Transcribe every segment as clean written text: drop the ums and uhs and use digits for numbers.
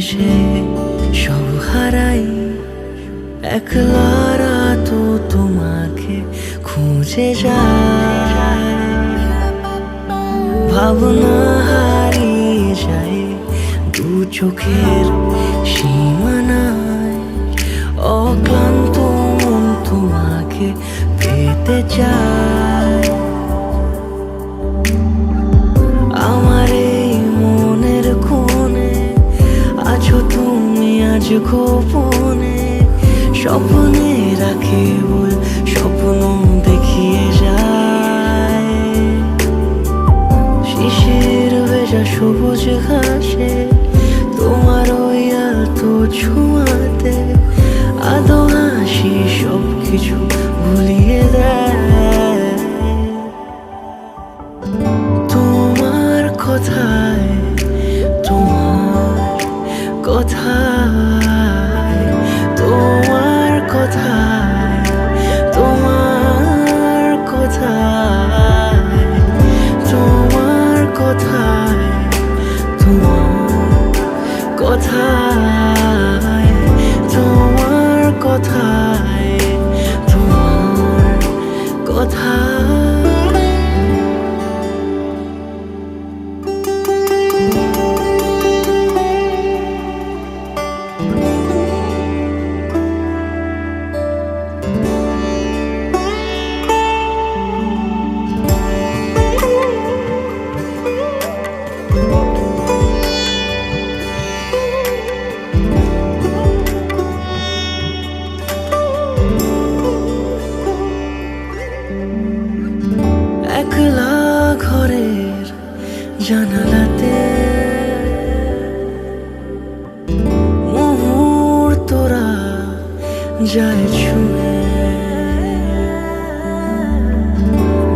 এসে সব হারাই, একলা রাত তোমাকে খুঁজে যায়। ভাবনা হারিয়ে যায় দু চোখের সীমানায়, অক্লান্ত মন তোমাকে পেতে চায়। আমার এই মনের কোণে আছো তুমি আজ গোপনে, স্বপ্নে রাখে বল স্বপ্ন দেখিয়ে যায়। শিশির ভেজা সবুজ ঘাসে তোমার ওই আলতো ছোঁয়াতে আদো হাসি সব কিছু ভুলিয়ে দেয়। তোমার কথায়, তোমার কথায়, তোমার কথায়, তোমার কথায়, তোমার কথায়, তোমার কথায়, তোমার কথায়, তোমার কথায়। একলা ঘরের জানালাতে মুহূর্তরা যায় ছুঁয়ে,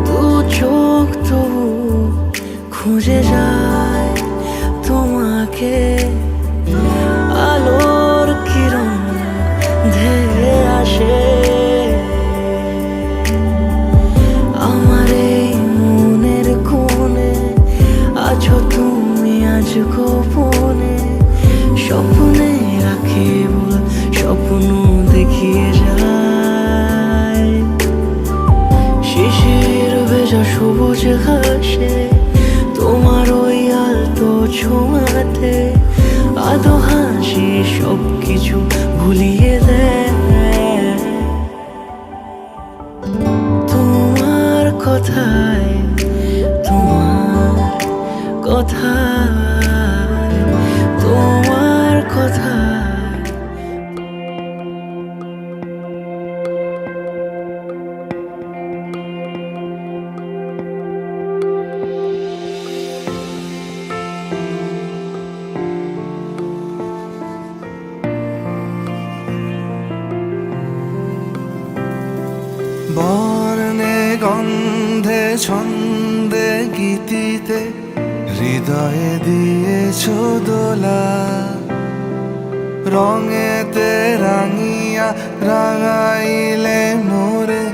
দু চোখ তবু খুঁজে যায় তোমাকে। আলোর কিরণ ধেয়ে আসে আমার এই মনের কোণে, আছো তুমি আজ গোপনে, স্বপ্নে রাখে বল স্বপ্ন দেখিয়ে যায়। শিশির ভেজা সবুজ ঘাসে তোমার ওই আলতো ছোঁয়াতে আদো হাসি সব কিছু ভুলিয়ে দেয়। তোমার কথায়, তোমার কথায়, তোমার কথায়। বর্ণে গন্ধে ছন্দে গীতিতে হৃদয়ে দিয়েছ দোলা, রঙেতে রাঙিয়া রাঙাইলে মোরে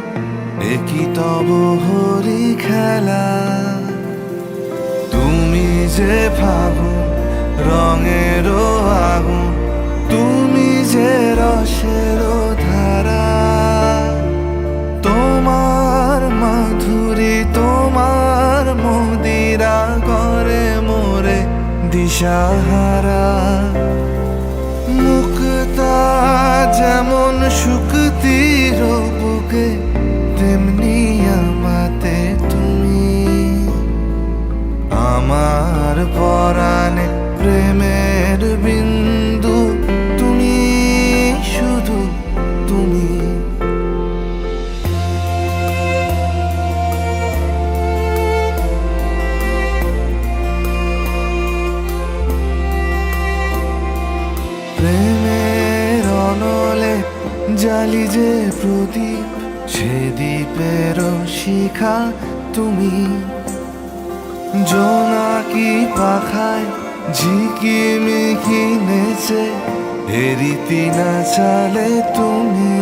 একই তব হরি খেলা। তুমি যে ফাগুন রঙেরও আগুন, তুমি যে রসেরও ধারা, তোমার মাধুরী তোমার মদিরা করে মোরে দিশাহারা। মুক্তা যেমন শুকতির বুকে, তেমনি আমাতে তুমি। আমার পরাণে প্রেমের বিন্দু তুমি, শুধু তুমি। প্রেমের অনলে জালি যে প্রদীপ, সে দ্বীপের শিখা তুমি। জোনাকি পাখায় ঝিকিমিকি নেচে এরিতি না চালে তুমি।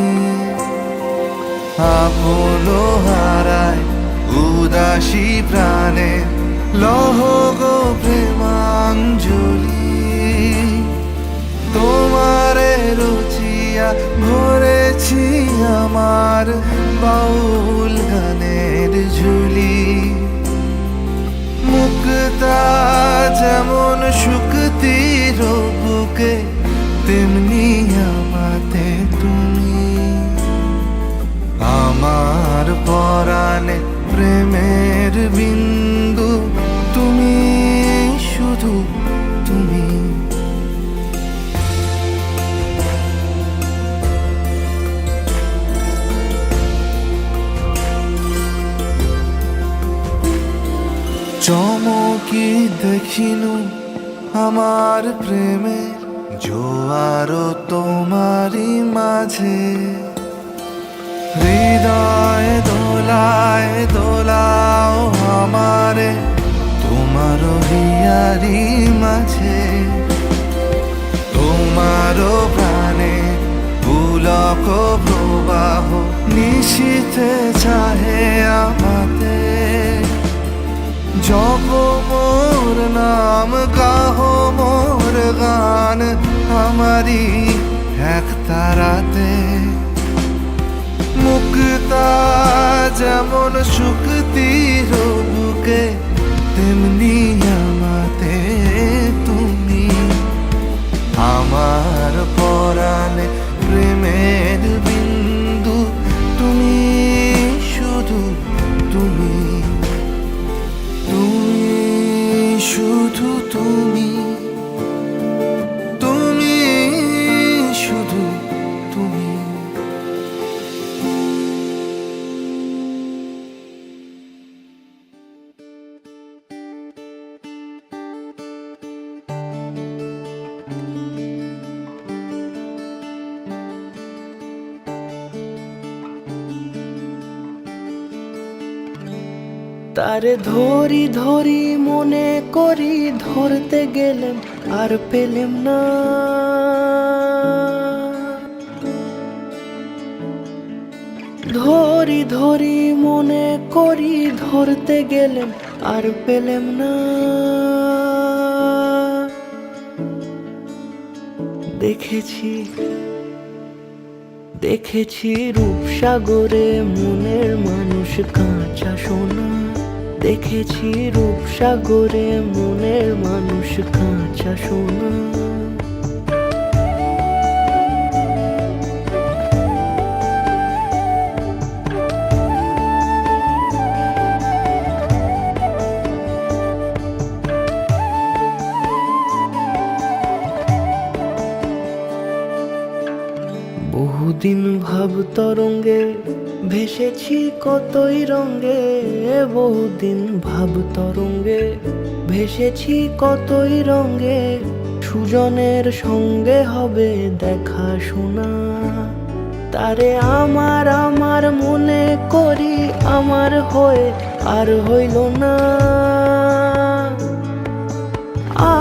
আপন হারায় উদাসী প্রাণে লহ গো প্রেমাঞ্জলি। মুক্তা যেমন শুকতির বুকে, তেমনি আমাতে তুমি। আমার পরাণে প্রেমের বিন্দু তুমি, শুধু তুমি। চমকি দেখিনু আমার প্রেমের জোয়ার তোমারই মাঝে, হৃদয় দোলায় দোলাও আমারে তোমার হিয়ারি মাঝে। তোমার প্রাণে পুলক প্রবাহ নিশীথে চাহে আমাতে। জপ মোর নাম, গাহ মোর গান, আমারি এক তারাতে। মুক্তা যেমন শুকতির বুকে, তেমনি আমাতে তুমি। আমার পরাণে প্রেমের বিন্দু তুমি, শুধু তুমি। তুমি শুধু তুমি, তুমি শুধু তুমি। তারে ধরি ধরি মনে করি, ধরতে গেলেম আর পেলেম না। ধরি ধরি মনে করি, ধরতে গেলেম আর পেলেম না। দেখেছি দেখেছি রূপসাগরে মনের মানুষ কাঁচা সোনা। দেখেছি রূপসাগরে মনের মানুষ কাঁচা সোনা। বহুদিন ভাব তরঙ্গে ভেসেছি কতই রঙ্গে। বহুদিন ভাব তরঙ্গে ভেসেছি কতই রঙ্গে। সুজনের সঙ্গে হবে দেখা শোনা। তারে আমার আমার মনে করি, আমার হয়ে আর হইল না।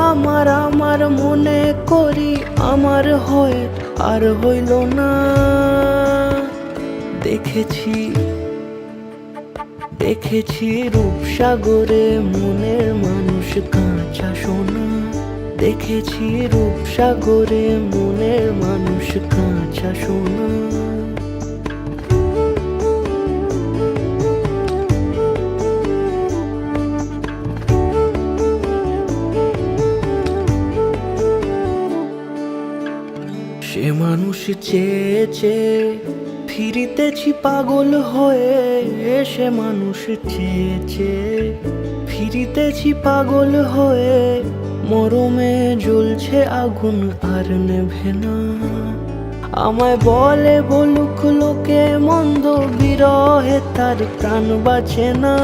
আমার আমার মনে করি, আমার হয়ে আর হইল না। দেখেছি দেখেছি রূপসাগরে মনের মানুষ কাঁচা সোনা। দেখেছি রূপসাগরে মনের মানুষ কাঁচা সোনা। সে মানুষ চেয়ে চেয়ে ফিরিতেছি পাগল হয়ে। সে মানুষ চেয়ে চেয়ে ফিরিতেছি পাগল হয়ে। মরমে জ্বলছে আগুন আর নেভে না। আমায় বলে বলুক লোকে মন্দ, বিরহে তার প্রাণ বাঁচে না।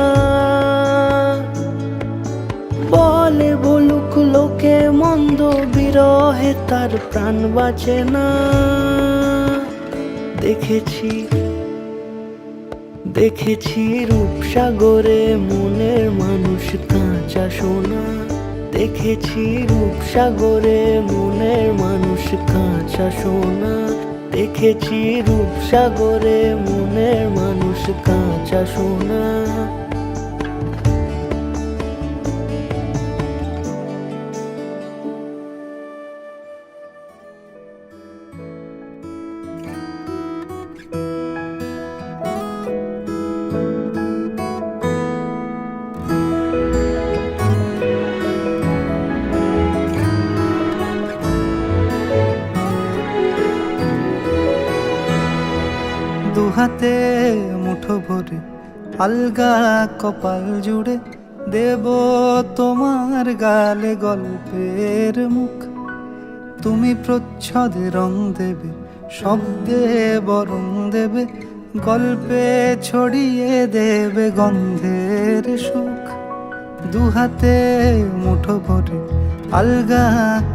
বলে বলুক লোকে মন্দ, বিরহে তার প্রাণ বাঁচে না। দেখেছি দেখেছি রূপসাগরে মনের মানুষ কাঁচা সোনা। দেখেছি রূপসাগরে মনের মানুষ কাঁচা সোনা। দেখেছি রূপসাগরে মনের মানুষ কাঁচা সোনা। দুহাতে মুঠো ভরে আলগা কপাল জুড়ে দেব তোমার গালে গল্পের মুখ। তুমি প্রচ্ছদে রং দেবে, শব্দে বরং দেবে, গল্পে ছড়িয়ে দেবে গন্ধের সুখ। দুহাতে মুঠো ভরে আলগা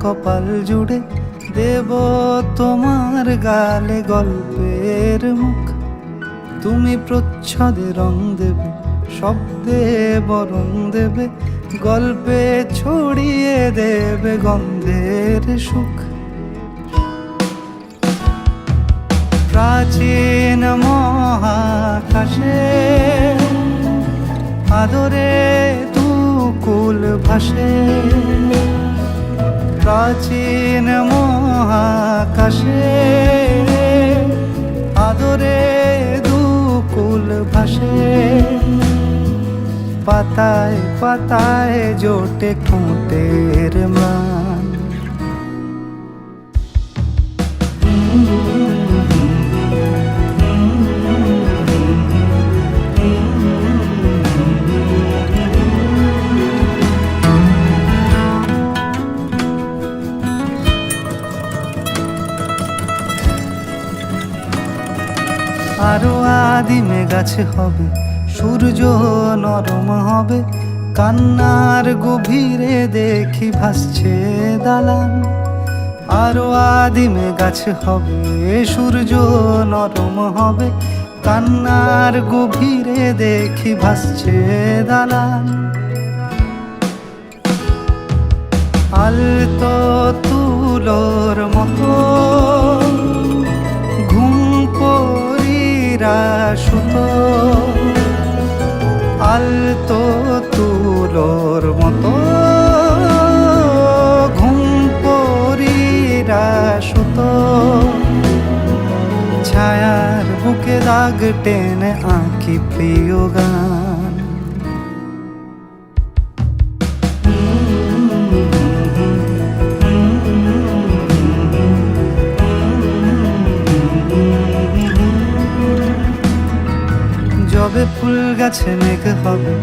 কপাল জুড়ে দেব তোমার গালে গল্পের মুখ। তুমি প্রচ্ছদে রং দেবে, শব্দে বরং দেবে, গল্পে ছড়িয়ে দেবে গন্ধের সুখ। প্রাচীন মহাকাশে আদরে তুকুল ভাসে, প্রাচীন মহাকাশে আদরে দুকুল ভাসে। পাতায় পাতায় জোটে ঠোঁটের ম্লান। আরো আদিমে গাছে হবে, সূর্য নরম হবে, কান্নার গভীরে দেখি ভাসছে দালান। আরো আদিমে গাছে হবে, সূর্য নরম হবে, কান্নার গভীরে দেখি ভাসছে দালান। আলতো তুলোর মতো ঘুম পরীরা সুতো, আলতো তুলোর মতো ঘুম পরীরা সুতো। ছায়ার বুকে দাগ টেনে আঁকি প্রিয় গান। যবে ফুল গাছে মেঘ হবে,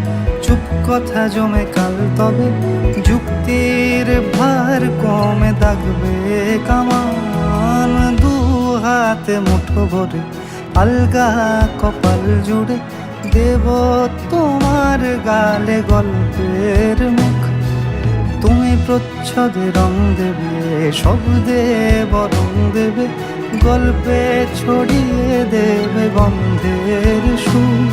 চুপ কথা জমে কাল তবে, যুক্তির ভার কমে দাগবে কামান। দু হাতে মুঠো ভরে আলগা কপাল জুড়ে দেব তোমার গালে গল্পের মুখ। তুমি প্রচ্ছদে রং দেবে, শব্দে বরং দেবে, গল্পে ছড়িয়ে দেবে গন্ধের সুখ।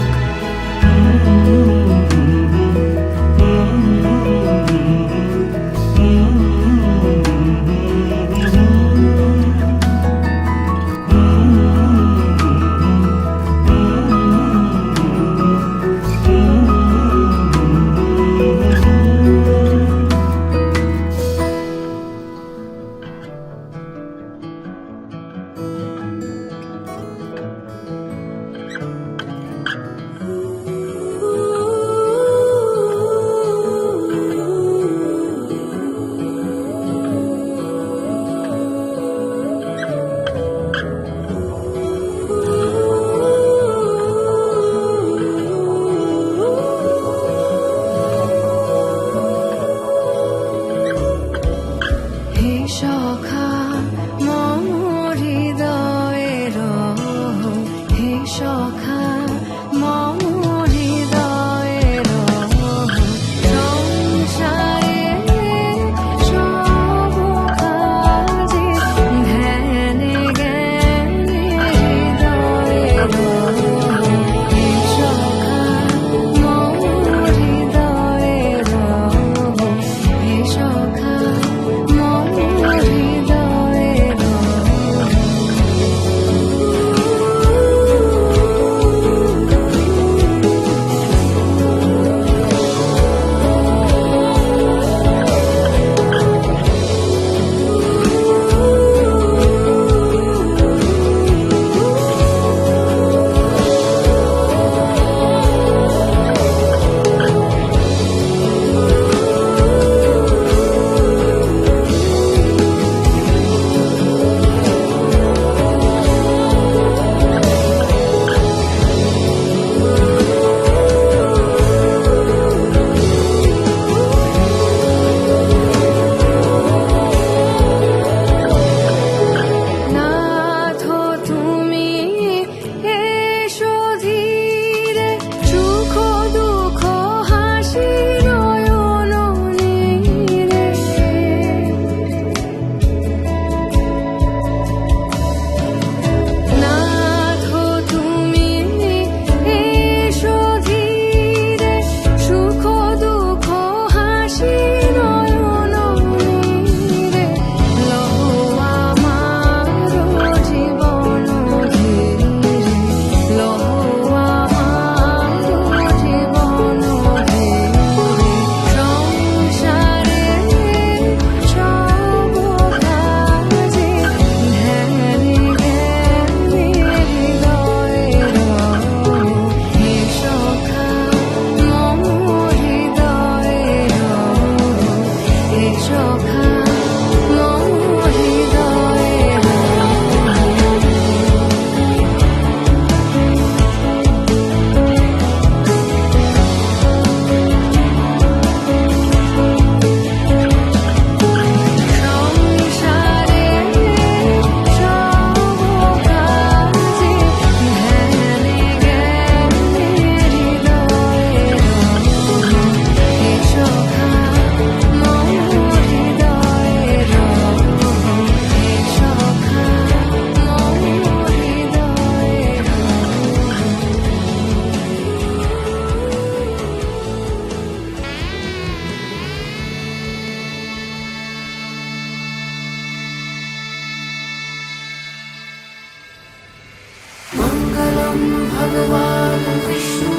मङ्गलं भगवान् विष्णु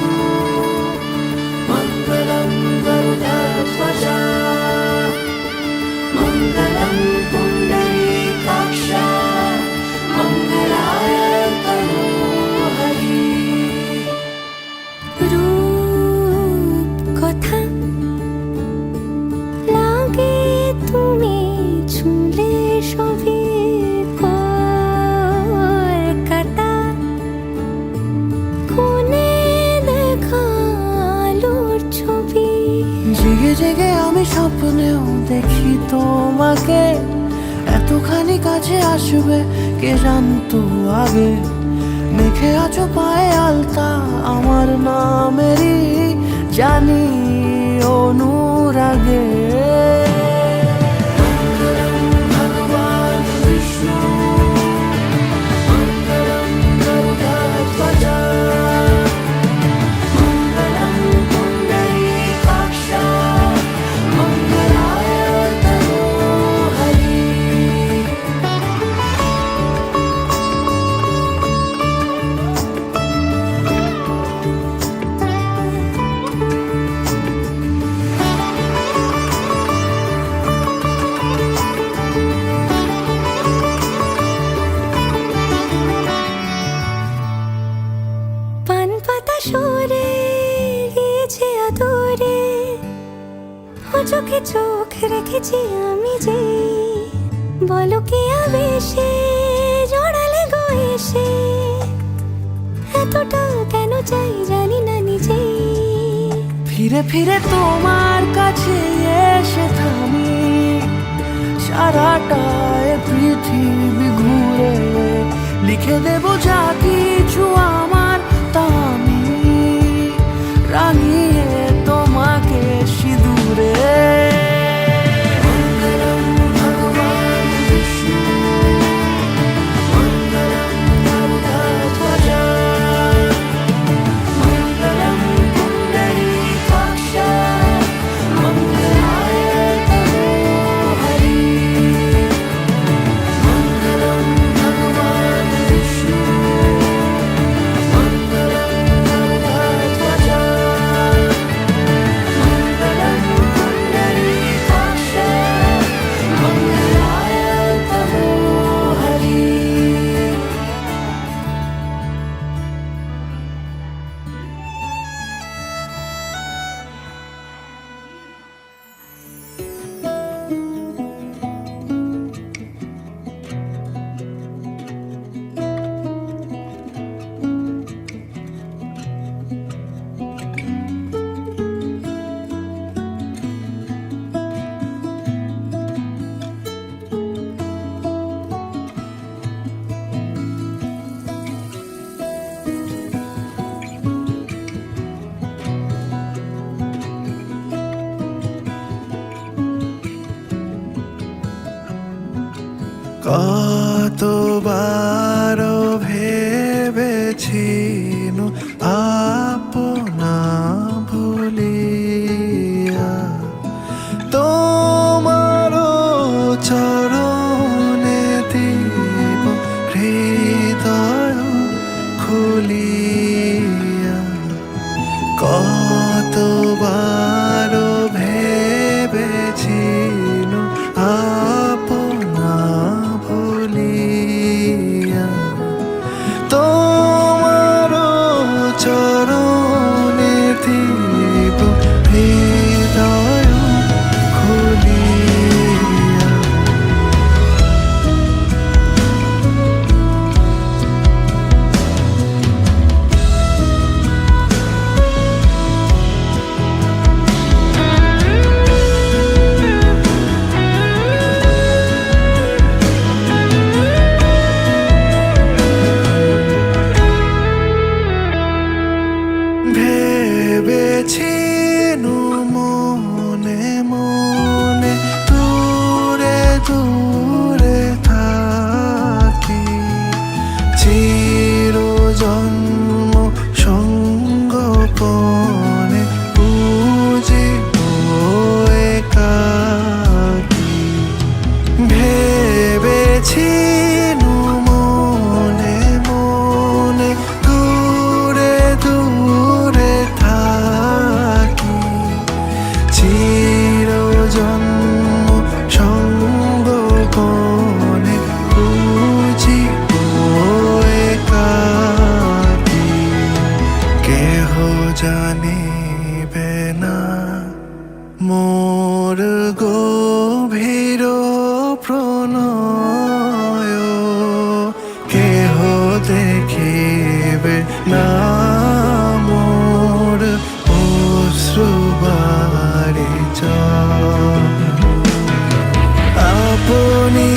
मङ्गलं गरुडध्वज मङ्गलं पुण्डरीकाक्ष मङ्गलाय तनोहरि রূপ কথা লাগে তুমি ছুঁলে সবই কলকাতা কোণে দেখালোর ছবি জেগে জেগে আমি স্বপ্নেও দেখি তোমাকে এতখানি কাছে আসবে কে জানতো আগে মেখে আছো পায়ে আলতা আমার নামেরই জানি অনুরাগে মঙ্গলম ভগবান বিষ্ণু মঙ্গলম গরুডধ্বজ মঙ্গলম পুণ্ডরীকাক্ষ মঙ্গলায় তনোহরি পান পাতা সরে গিয়েছে আদরে ও চোখে চোখ রেখেছি আমি যে বলো কি আবেশে জড়ালে গো এসে এতটা কেন চাই জানি না নিজেই ফিরে ফিরে তোমার কাছে এসে থামি সারাটা এ পৃথিবী ঘুরে লিখে দেব যা কিছু আমার তা আমি রাঙিয়ে তোমাকে সিঁদুরে মঙ্গলম ভগবান বিষ্ণু মঙ্গলম গরুডধ্বজ মঙ্গলম পুণ্ডরীকাক্ষ মঙ্গলায় তনোহরি মঙ্গলম ভগবান বিষ্ণু মঙ্গলম গরুডধ্বজ মঙ্গলম পুণ্ডরীকাক্ষ মঙ্গলায় তনোহরি কতবার ভেবেছি আপনা ভুলিয়া তোমার চরণে দিব হৃদয় খুলিয়া কতবার ভেবেছি আপনা ভুলিয়া দূরে থাকি চিরজন্ম সঙ্গোপনে বুঝিব একাকী ভেবেছি মনে মনে দূরে দূরে থাকি চিরজন্ম সঙ্গোপনে বুঝিব একাকী কেহ জানিবে না মোর গভীর প্রণয় কেহ দেখিবে না মোর অশ্রুবারি আপনি